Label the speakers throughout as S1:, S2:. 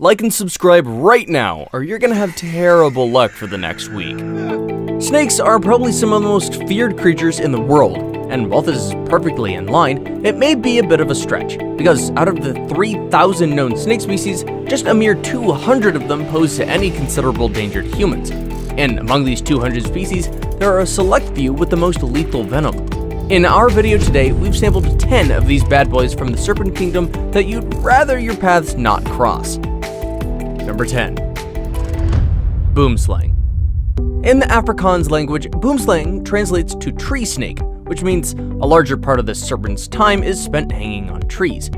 S1: Like and subscribe right now, or you're gonna have terrible luck for the next week. Snakes are probably some of the most feared creatures in the world, and while this is perfectly in line, it may be a bit of a stretch, because out of the 3,000 known snake species, just a mere 200 of them pose to any considerable danger to humans. And among these 200 species, there are a select few with the most lethal venom. In our video today, we've sampled 10 of these bad boys from the serpent kingdom that you'd rather your paths not cross. Number 10. Boomslang. In the Afrikaans language, boomslang translates to tree snake, which means a larger part of the serpent's time is spent hanging on trees.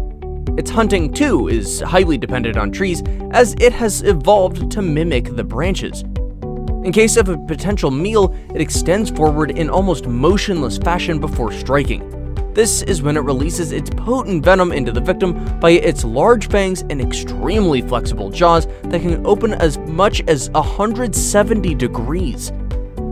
S1: Its hunting, too, is highly dependent on trees, as it has evolved to mimic the branches. In case of a potential meal, it extends forward in almost motionless fashion before striking. This is when it releases its potent venom into the victim via its large fangs and extremely flexible jaws that can open as much as 170 degrees.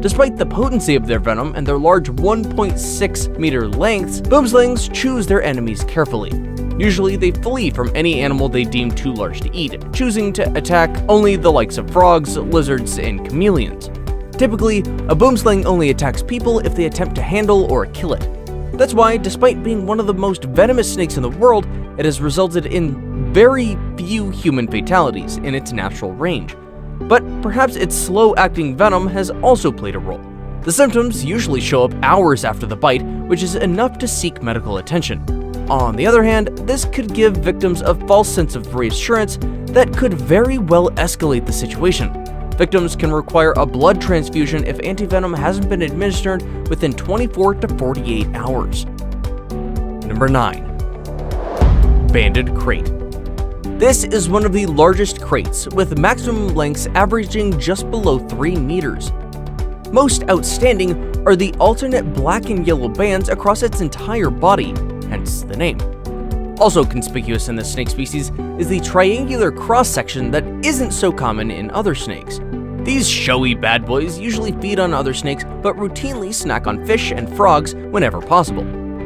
S1: Despite the potency of their venom and their large 1.6 meter lengths, boomslangs choose their enemies carefully. Usually they flee from any animal they deem too large to eat, choosing to attack only the likes of frogs, lizards, and chameleons. Typically, a boomslang only attacks people if they attempt to handle or kill it. That's why, despite being one of the most venomous snakes in the world, it has resulted in very few human fatalities in its natural range. But perhaps its slow-acting venom has also played a role. The symptoms usually show up hours after the bite, which is enough to seek medical attention. On the other hand, this could give victims a false sense of reassurance that could very well escalate the situation. Victims can require a blood transfusion if antivenom hasn't been administered within 24 to 48 hours. Number 9. Banded krait. This is one of the largest kraits, with maximum lengths averaging just below 3 meters. Most outstanding are the alternate black and yellow bands across its entire body, hence the name. Also conspicuous in this snake species is the triangular cross-section that isn't so common in other snakes. These showy bad boys usually feed on other snakes, but routinely snack on fish and frogs whenever possible.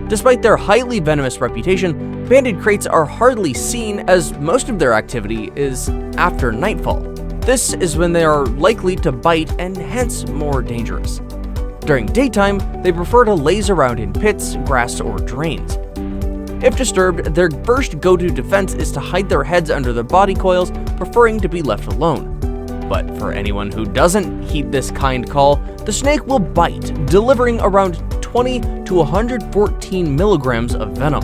S1: Despite their highly venomous reputation, banded kraits are hardly seen, as most of their activity is after nightfall. This is when they are likely to bite and hence more dangerous. During daytime, they prefer to laze around in pits, grass, or drains. If disturbed, their first go-to defense is to hide their heads under the body coils, preferring to be left alone. But for anyone who doesn't heed this kind call, the snake will bite, delivering around 20 to 114 milligrams of venom.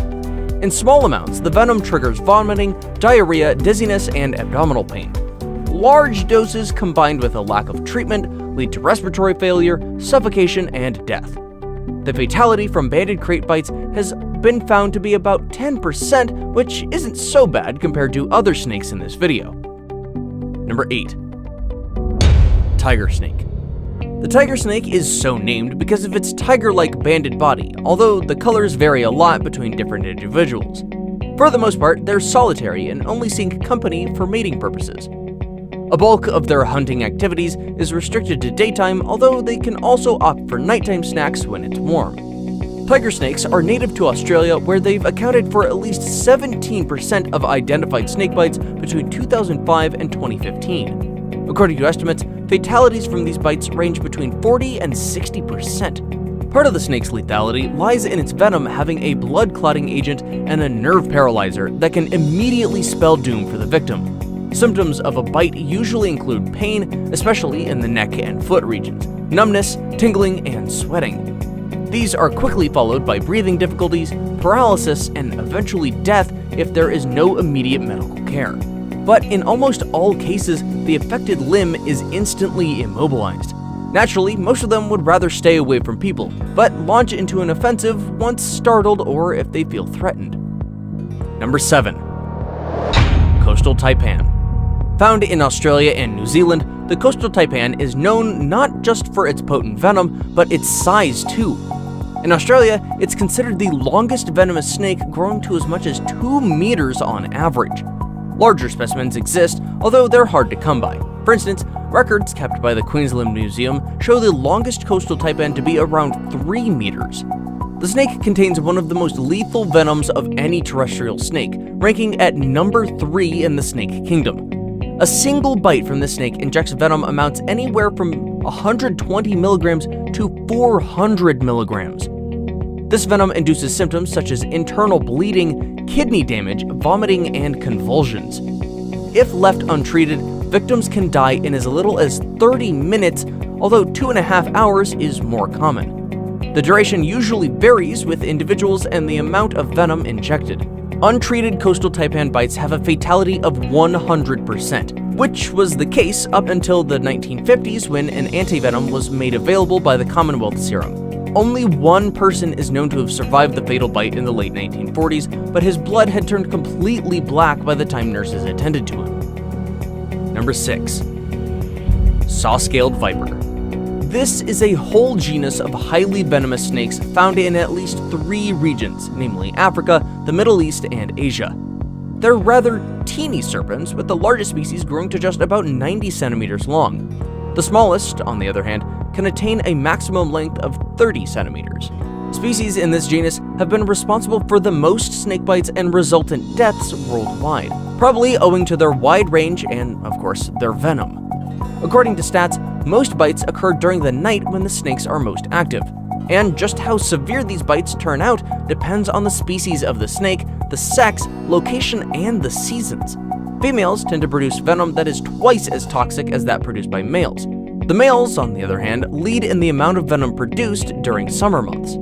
S1: In small amounts, the venom triggers vomiting, diarrhea, dizziness, and abdominal pain. Large doses combined with a lack of treatment lead to respiratory failure, suffocation, and death. The fatality from banded krait bites has been found to be about 10%, which isn't so bad compared to other snakes in this video. Number 8. Tiger snake. The tiger snake is so named because of its tiger-like banded body, although the colors vary a lot between different individuals. For the most part, they're solitary and only seek company for mating purposes. A bulk of their hunting activities is restricted to daytime, although they can also opt for nighttime snacks when it's warm. Tiger snakes are native to Australia, where they've accounted for at least 17% of identified snake bites between 2005 and 2015. According to estimates, fatalities from these bites range between 40 and 60%. Part of the snake's lethality lies in its venom having a blood-clotting agent and a nerve paralyzer that can immediately spell doom for the victim. Symptoms of a bite usually include pain, especially in the neck and foot regions, numbness, tingling, and sweating. These are quickly followed by breathing difficulties, paralysis, and eventually death if there is no immediate medical care. But in almost all cases, the affected limb is instantly immobilized. Naturally, most of them would rather stay away from people, but launch into an offensive once startled or if they feel threatened. Number 7. Coastal taipan. Found in Australia and New Zealand, the coastal taipan is known not just for its potent venom, but its size too. In Australia, it's considered the longest venomous snake, growing to as much as 2 meters on average. Larger specimens exist, although they're hard to come by. For instance, records kept by the Queensland Museum show the longest coastal taipan to be around 3 meters. The snake contains one of the most lethal venoms of any terrestrial snake, ranking at number 3 in the snake kingdom. A single bite from this snake injects venom amounts anywhere from 120 milligrams to 400 milligrams. This venom induces symptoms such as internal bleeding, kidney damage, vomiting, and convulsions. If left untreated, victims can die in as little as 30 minutes, although 2.5 hours is more common. The duration usually varies with individuals and the amount of venom injected. Untreated coastal taipan bites have a fatality of 100%, which was the case up until the 1950s when an antivenom was made available by the Commonwealth Serum. Only one person is known to have survived the fatal bite in the late 1940s, but his blood had turned completely black by the time nurses attended to him. Number 6. Saw-scaled viper. This is a whole genus of highly venomous snakes found in at least 3 regions, namely Africa, the Middle East, and Asia. They're rather teeny serpents, with the largest species growing to just about 90 centimeters long. The smallest, on the other hand, can attain a maximum length of 30 centimeters. Species in this genus have been responsible for the most snake bites and resultant deaths worldwide, probably owing to their wide range and, of course, their venom. According to stats, most bites occur during the night when the snakes are most active. And just how severe these bites turn out depends on the species of the snake, the sex, location, and the seasons. Females tend to produce venom that is twice as toxic as that produced by males. The males, on the other hand, lead in the amount of venom produced during summer months.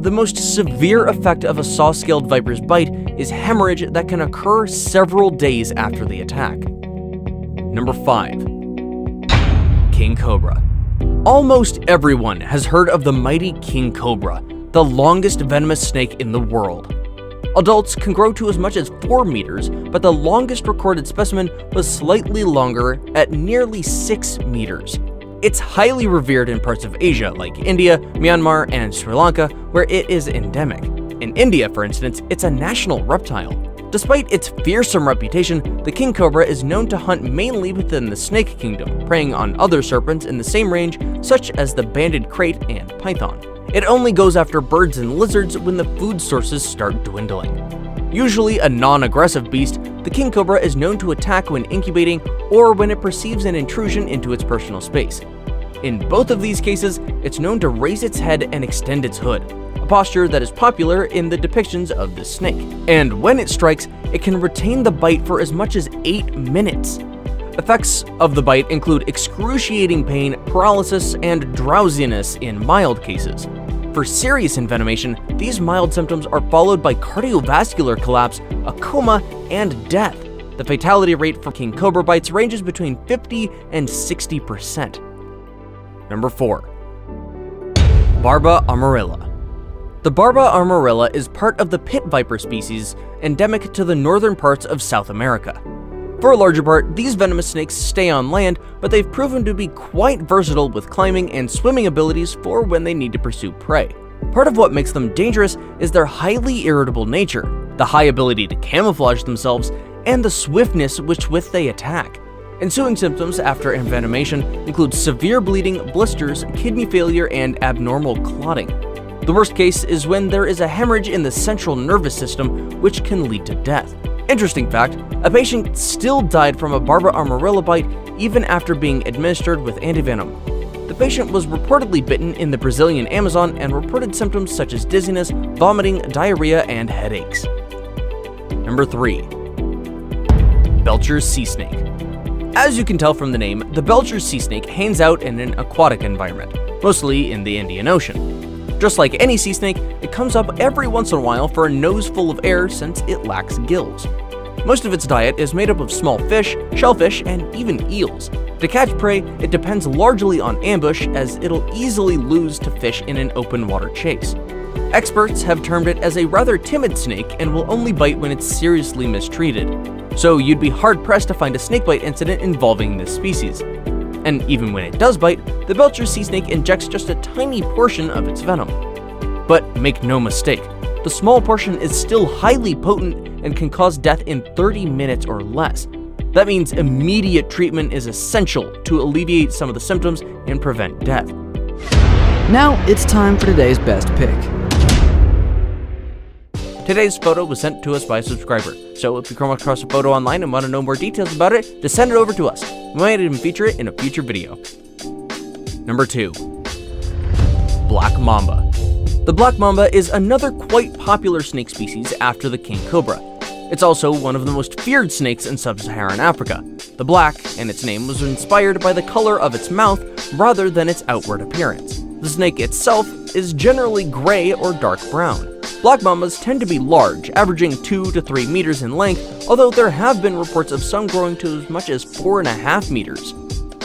S1: The most severe effect of a saw-scaled viper's bite is hemorrhage that can occur several days after the attack. Number 5. King cobra. Almost everyone has heard of the mighty king cobra, the longest venomous snake in the world. Adults can grow to as much as 4 meters, but the longest recorded specimen was slightly longer at nearly 6 meters. It's highly revered in parts of Asia like India, Myanmar, and Sri Lanka, where it is endemic. In India, for instance, it's a national reptile. Despite its fearsome reputation, the king cobra is known to hunt mainly within the snake kingdom, preying on other serpents in the same range, such as the banded krait and python. It only goes after birds and lizards when the food sources start dwindling. Usually a non-aggressive beast, the king cobra is known to attack when incubating or when it perceives an intrusion into its personal space. In both of these cases, it's known to raise its head and extend its hood, a posture that is popular in the depictions of this snake. And when it strikes, it can retain the bite for as much as 8 minutes. Effects of the bite include excruciating pain, paralysis, and drowsiness in mild cases. For serious envenomation, these mild symptoms are followed by cardiovascular collapse, a coma, and death. The fatality rate for king cobra bites ranges between 50 and 60%. Number 4. Barba amarilla. The Barba amarilla is part of the pit viper species, endemic to the northern parts of South America. For a larger part, these venomous snakes stay on land, but they've proven to be quite versatile with climbing and swimming abilities for when they need to pursue prey. Part of what makes them dangerous is their highly irritable nature, the high ability to camouflage themselves, and the swiftness with which they attack. Ensuing symptoms after envenomation include severe bleeding, blisters, kidney failure, and abnormal clotting. The worst case is when there is a hemorrhage in the central nervous system, which can lead to death. Interesting fact, a patient still died from a Barba amarilla bite even after being administered with antivenom. The patient was reportedly bitten in the Brazilian Amazon and reported symptoms such as dizziness, vomiting, diarrhea, and headaches. Number 3. Belcher's sea snake. As you can tell from the name, the Belcher's sea snake hangs out in an aquatic environment, mostly in the Indian Ocean. Just like any sea snake, it comes up every once in a while for a nose full of air since it lacks gills. Most of its diet is made up of small fish, shellfish, and even eels. To catch prey, it depends largely on ambush, as it'll easily lose to fish in an open water chase. Experts have termed it as a rather timid snake and will only bite when it's seriously mistreated. So you'd be hard-pressed to find a snakebite incident involving this species. And even when it does bite, the Belcher's sea snake injects just a tiny portion of its venom. But make no mistake, the small portion is still highly potent and can cause death in 30 minutes or less. That means immediate treatment is essential to alleviate some of the symptoms and prevent death.
S2: Now it's time for today's best pick.
S1: Today's photo was sent to us by a subscriber, so if you come across a photo online and want to know more details about it, just send it over to us. We might even feature it in a future video. Number 2. Black Mamba. The black mamba is another quite popular snake species after the king cobra. It's also one of the most feared snakes in sub-Saharan Africa. The black, and its name, was inspired by the color of its mouth rather than its outward appearance. The snake itself is generally gray or dark brown. Black mambas tend to be large, averaging 2 to 3 meters in length, although there have been reports of some growing to as much as 4.5 meters.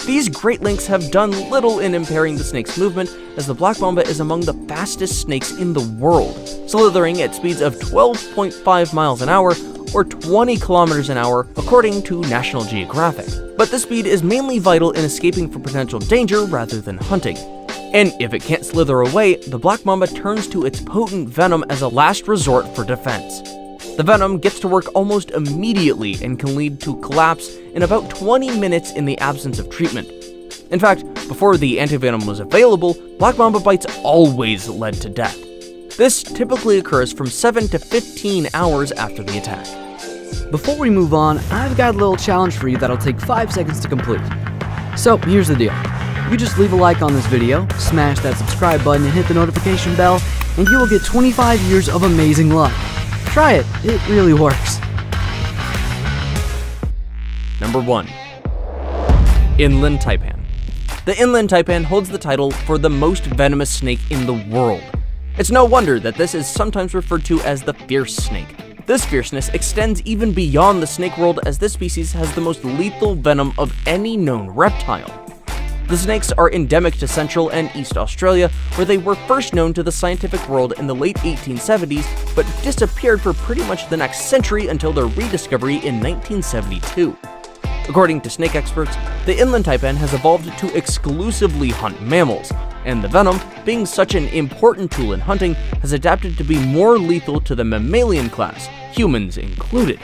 S1: These great lengths have done little in impairing the snake's movement, as the black mamba is among the fastest snakes in the world, slithering at speeds of 12.5 miles an hour or 20 kilometers an hour, according to National Geographic. But this speed is mainly vital in escaping from potential danger rather than hunting. And if it can't slither away, the black mamba turns to its potent venom as a last resort for defense. The venom gets to work almost immediately and can lead to collapse in about 20 minutes in the absence of treatment. In fact, before the antivenom was available, black mamba bites always led to death. This typically occurs from 7 to 15 hours after the attack.
S2: Before we move on, I've got a little challenge for you that'll take 5 seconds to complete. So here's the deal. You just leave a like on this video, smash that subscribe button and hit the notification bell, and you will get 25 years of amazing luck. Try it, it really works.
S1: Number 1. Inland taipan. The inland taipan holds the title for the most venomous snake in the world. It's no wonder that this is sometimes referred to as the fierce snake. This fierceness extends even beyond the snake world, as this species has the most lethal venom of any known reptile. The snakes are endemic to Central and East Australia, where they were first known to the scientific world in the late 1870s, but disappeared for pretty much the next century until their rediscovery in 1972. According to snake experts, the inland taipan has evolved to exclusively hunt mammals, and the venom, being such an important tool in hunting, has adapted to be more lethal to the mammalian class, humans included.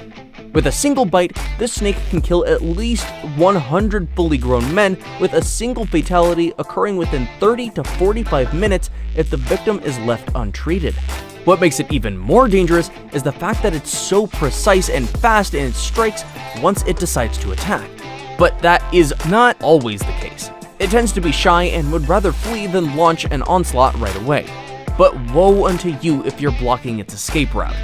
S1: With a single bite, this snake can kill at least 100 fully grown men, with a single fatality occurring within 30 to 45 minutes if the victim is left untreated. What makes it even more dangerous is the fact that it's so precise and fast in its strikes once it decides to attack. But that is not always the case. It tends to be shy and would rather flee than launch an onslaught right away. But woe unto you if you're blocking its escape route.